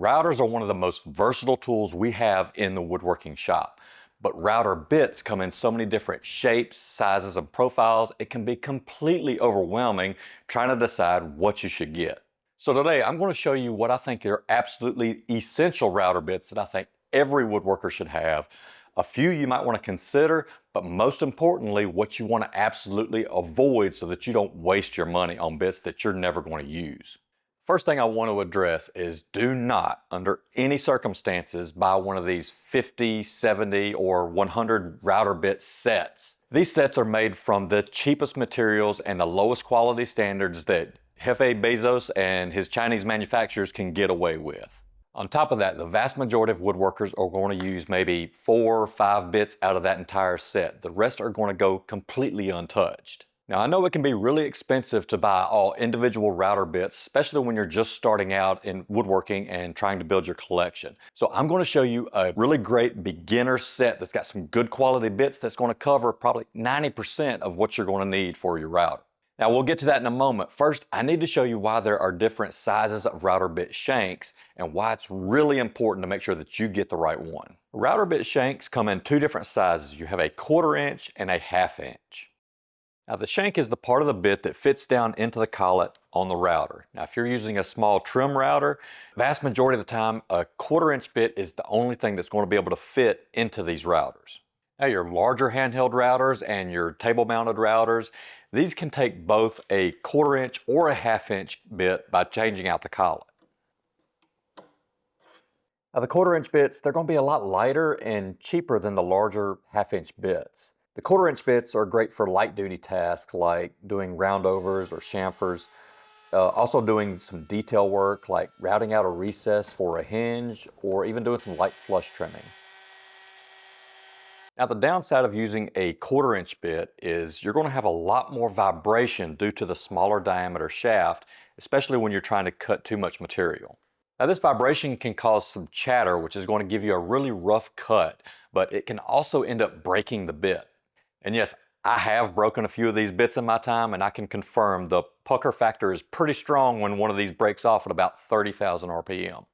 Routers are one of the most versatile tools we have in the woodworking shop, but router bits come in so many different shapes, sizes, and profiles, it can be completely overwhelming trying to decide what you should get. So today I'm going to show you what I think are absolutely essential router bits that I think every woodworker should have. A few you might want to consider, but most importantly, what you want to absolutely avoid so that you don't waste your money on bits that you're never going to use. First thing I want to address is do not, under any circumstances, buy one of these 50, 70, or 100 router bit sets. These sets are made from the cheapest materials and the lowest quality standards that Jefe Bezos and his Chinese manufacturers can get away with. On top of that, the vast majority of woodworkers are going to use maybe 4 or 5 bits out of that entire set. The rest are going to go completely untouched. Now, I know it can be really expensive to buy all individual router bits, especially when you're just starting out in woodworking and trying to build your collection. So I'm going to show you a really great beginner set that's got some good quality bits that's going to cover probably 90% of what you're going to need for your router. Now, we'll get to that in a moment. First, I need to show you why there are different sizes of router bit shanks and why it's really important to make sure that you get the right one. Router bit shanks come in 2 different sizes. You have a 1/4 inch and a 1/2 inch. Now, the shank is the part of the bit that fits down into the collet on the router. Now, if you're using a small trim router, vast majority of the time, a 1/4 inch bit is the only thing that's going to be able to fit into these routers. Now, your larger handheld routers and your table mounted routers, these can take both a 1/4 inch or a 1/2 inch bit by changing out the collet. Now, the 1/4 inch bits, they're going to be a lot lighter and cheaper than the larger 1/2 inch bits. The 1/4 inch bits are great for light duty tasks like doing roundovers or chamfers, also doing some detail work like routing out a recess for a hinge or even doing some light flush trimming. Now, the downside of using a 1/4 inch bit is you're going to have a lot more vibration due to the smaller diameter shaft, especially when you're trying to cut too much material. Now, this vibration can cause some chatter, which is going to give you a really rough cut, but it can also end up breaking the bit. And yes, I have broken a few of these bits in my time, and I can confirm the pucker factor is pretty strong when one of these breaks off at about 30,000 RPM.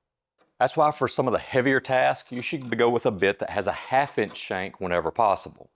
That's why for some of the heavier tasks, you should go with a bit that has a 1/2 inch shank whenever possible.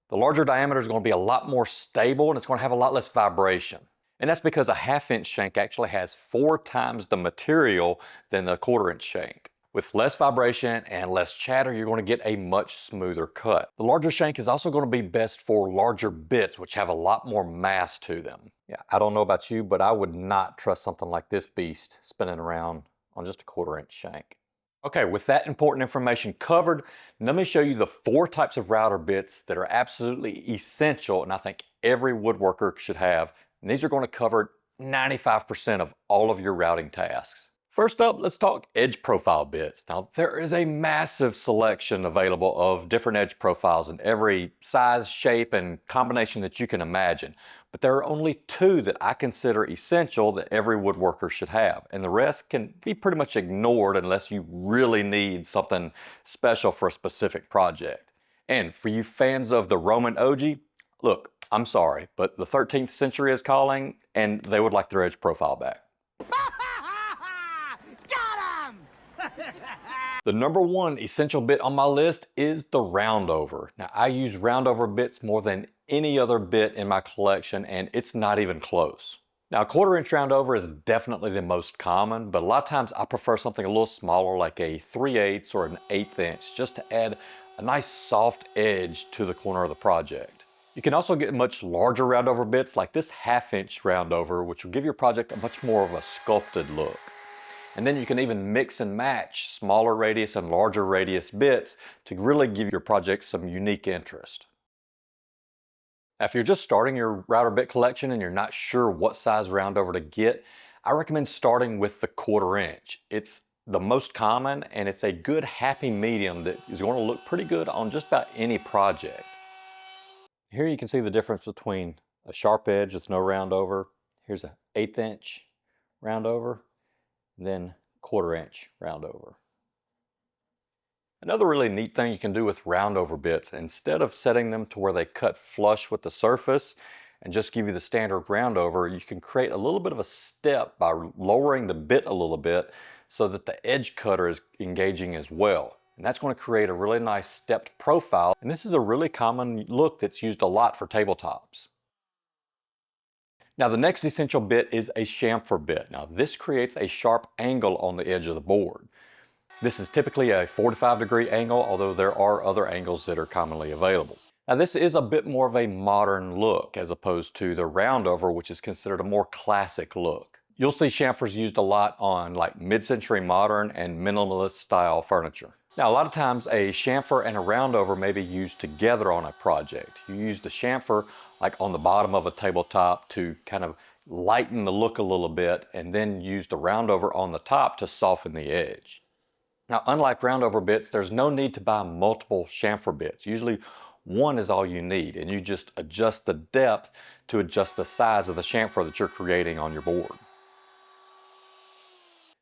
The larger diameter is going to be a lot more stable and it's going to have a lot less vibration. And that's because a 1/2 inch shank actually has 4 times the material than the 1/4 inch shank. With less vibration and less chatter, you're going to get a much smoother cut. The larger shank is also going to be best for larger bits, which have a lot more mass to them. Yeah, I don't know about you, but I would not trust something like this beast spinning around on just a 1/4 inch shank. Okay, with that important information covered, let me show you the 4 types of router bits that are absolutely essential and I think every woodworker should have. And these are going to cover 95% of all of your routing tasks. First up, let's talk edge profile bits. Now, there is a massive selection available of different edge profiles in every size, shape, and combination that you can imagine. But there are only 2 that I consider essential that every woodworker should have. And the rest can be pretty much ignored unless you really need something special for a specific project. And for you fans of the Roman ogee, look, I'm sorry, but the 13th century is calling and they would like their edge profile back. The number 1 essential bit on my list is the roundover. Now, I use roundover bits more than any other bit in my collection, and it's not even close. Now, a 1/4 inch roundover is definitely the most common, but a lot of times I prefer something a little smaller like a 3/8 or an 1/8 inch, just to add a nice soft edge to the corner of the project. You can also get much larger roundover bits like this 1/2 inch roundover, which will give your project a much more of a sculpted look. And then you can even mix and match smaller radius and larger radius bits to really give your project some unique interest. Now, if you're just starting your router bit collection and you're not sure what size roundover to get, I recommend starting with the 1/4 inch. It's the most common and it's a good happy medium that is going to look pretty good on just about any project. Here you can see the difference between a sharp edge with no roundover. Here's an 1/8 inch roundover. Then 1/4 inch roundover. Another really neat thing you can do with roundover bits, instead of setting them to where they cut flush with the surface and just give you the standard roundover, you can create a little bit of a step by lowering the bit a little bit so that the edge cutter is engaging as well. And that's going to create a really nice stepped profile. And this is a really common look that's used a lot for tabletops. Now the next essential bit is a chamfer bit. Now this creates a sharp angle on the edge of the board. This is typically a 45-degree angle, although there are other angles that are commonly available. Now this is a bit more of a modern look as opposed to the roundover, which is considered a more classic look. You'll see chamfers used a lot on like mid-century modern and minimalist style furniture. Now a lot of times a chamfer and a roundover may be used together on a project. You use the chamfer like on the bottom of a tabletop to kind of lighten the look a little bit, and then use the roundover on the top to soften the edge. Now, unlike roundover bits, there's no need to buy multiple chamfer bits. Usually one is all you need, and you just adjust the depth to adjust the size of the chamfer that you're creating on your board.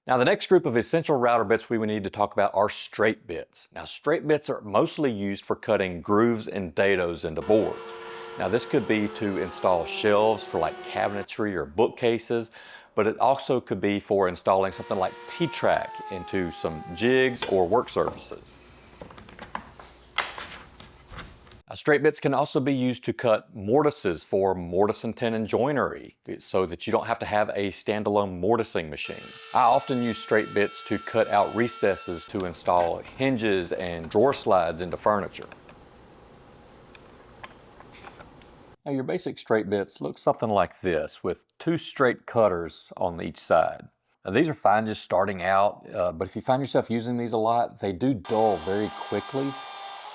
Now, the next group of essential router bits we would need to talk about are straight bits. Now, straight bits are mostly used for cutting grooves and dados into boards. Now, this could be to install shelves for like cabinetry or bookcases, but it also could be for installing something like T-track into some jigs or work surfaces. Now, straight bits can also be used to cut mortises for mortise and tenon joinery, so that you don't have to have a standalone mortising machine. I often use straight bits to cut out recesses to install hinges and drawer slides into furniture. Now your basic straight bits look something like this, with two straight cutters on each side. Now these are fine just starting out, but if you find yourself using these a lot, they do dull very quickly.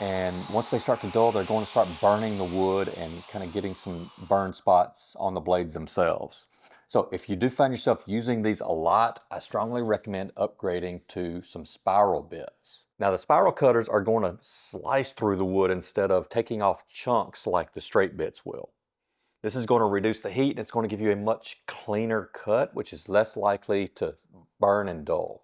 And once they start to dull, they're going to start burning the wood and kind of getting some burn spots on the blades themselves. So if you do find yourself using these a lot, I strongly recommend upgrading to some spiral bits. Now the spiral cutters are going to slice through the wood instead of taking off chunks like the straight bits will. This is going to reduce the heat, and it's going to give you a much cleaner cut, which is less likely to burn and dull.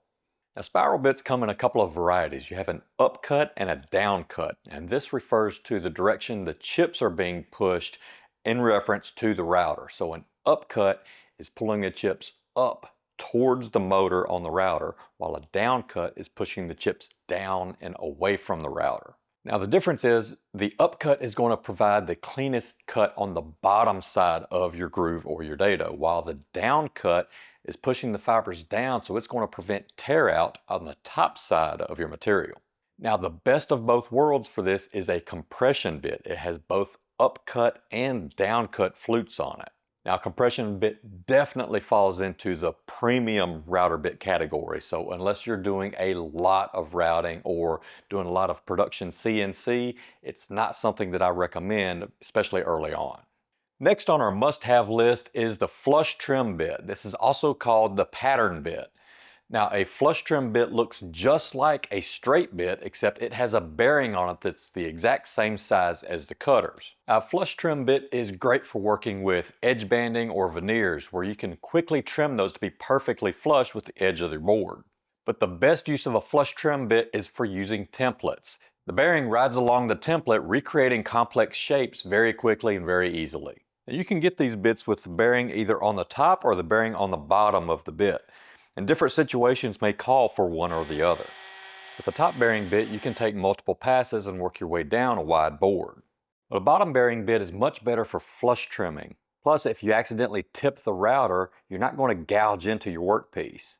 Now spiral bits come in a couple of varieties. You have an upcut and a downcut, and this refers to the direction the chips are being pushed in reference to the router. So an upcut is pulling the chips up towards the motor on the router, while a downcut is pushing the chips down and away from the router. Now the difference is the upcut is going to provide the cleanest cut on the bottom side of your groove or your dado, while the downcut is pushing the fibers down, so it's going to prevent tear out on the top side of your material. Now the best of both worlds for this is a compression bit. It has both upcut and downcut flutes on it. Now compression bit definitely falls into the premium router bit category. So unless you're doing a lot of routing or doing a lot of production CNC, it's not something that I recommend, especially early on. Next on our must-have list is the flush trim bit. This is also called the pattern bit. Now a flush trim bit looks just like a straight bit, except it has a bearing on it that's the exact same size as the cutters. Now, a flush trim bit is great for working with edge banding or veneers, where you can quickly trim those to be perfectly flush with the edge of your board. But the best use of a flush trim bit is for using templates. The bearing rides along the template, recreating complex shapes very quickly and very easily. And you can get these bits with the bearing either on the top or the bearing on the bottom of the bit. And different situations may call for one or the other. With the top bearing bit, you can take multiple passes and work your way down a wide board. But a bottom bearing bit is much better for flush trimming. Plus, if you accidentally tip the router, you're not going to gouge into your workpiece.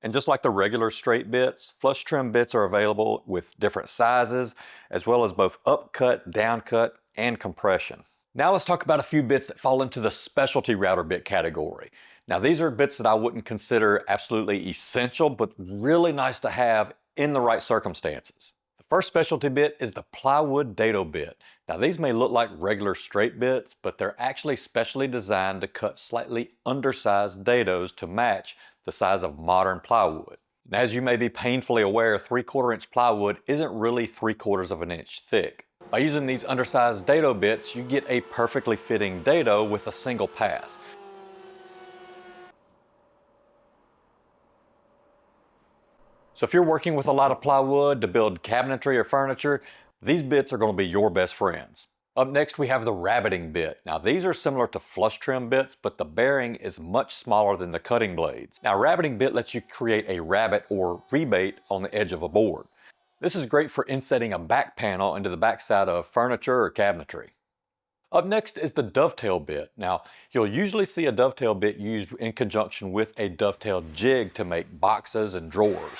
And just like the regular straight bits, flush trim bits are available with different sizes, as well as both upcut, downcut, and compression. Now let's talk about a few bits that fall into the specialty router bit category. Now these are bits that I wouldn't consider absolutely essential, but really nice to have in the right circumstances. The first specialty bit is the plywood dado bit. Now these may look like regular straight bits, but they're actually specially designed to cut slightly undersized dados to match the size of modern plywood. And as you may be painfully aware, 3/4 inch plywood isn't really 3/4 of an inch thick. By using these undersized dado bits, you get a perfectly fitting dado with a single pass. So if you're working with a lot of plywood to build cabinetry or furniture, these bits are going to be your best friends. Up next, we have the rabbiting bit. Now, these are similar to flush trim bits, but the bearing is much smaller than the cutting blades. Now, rabbiting bit lets you create a rabbet or rebate on the edge of a board. This is great for insetting a back panel into the backside of furniture or cabinetry. Up next is the dovetail bit. Now, you'll usually see a dovetail bit used in conjunction with a dovetail jig to make boxes and drawers.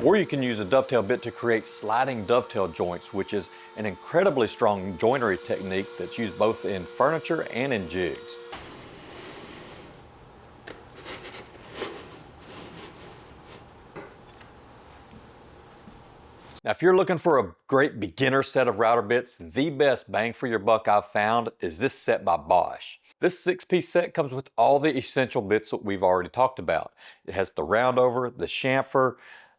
Or you can use a dovetail bit to create sliding dovetail joints, which is an incredibly strong joinery technique that's used both in furniture and in jigs. Now, if you're looking for a great beginner set of router bits, the best bang for your buck I've found is this set by Bosch. This 6-piece set comes with all the essential bits that we've already talked about. It has the roundover, the chamfer,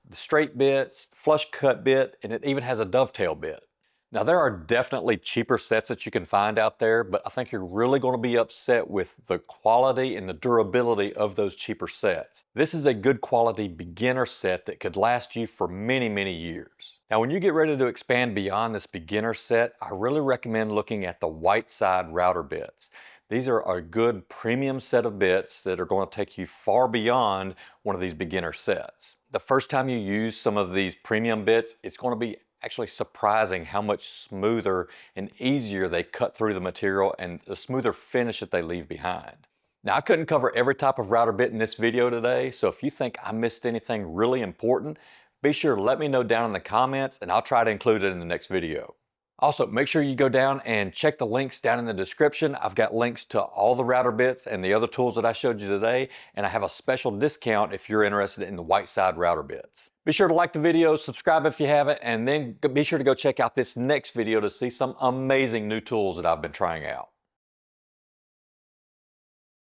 the straight bits, flush cut bit, and it even has a dovetail bit. Now, there are definitely cheaper sets that you can find out there, but I think you're really going to be upset with the quality and the durability of those cheaper sets. This is a good quality beginner set that could last you for many, many years. Now, when you get ready to expand beyond this beginner set, I really recommend looking at the white side router bits. These are a good premium set of bits that are going to take you far beyond one of these beginner sets. The first time you use some of these premium bits, it's going to be actually surprising how much smoother and easier they cut through the material and the smoother finish that they leave behind. Now, I couldn't cover every type of router bit in this video today, so if you think I missed anything really important, be sure to let me know down in the comments and I'll try to include it in the next video. Also, make sure you go down and check the links down in the description. I've got links to all the router bits and the other tools that I showed you today, and I have a special discount if you're interested in the white side router bits. Be sure to like the video, subscribe if you haven't, and then be sure to go check out this next video to see some amazing new tools that I've been trying out.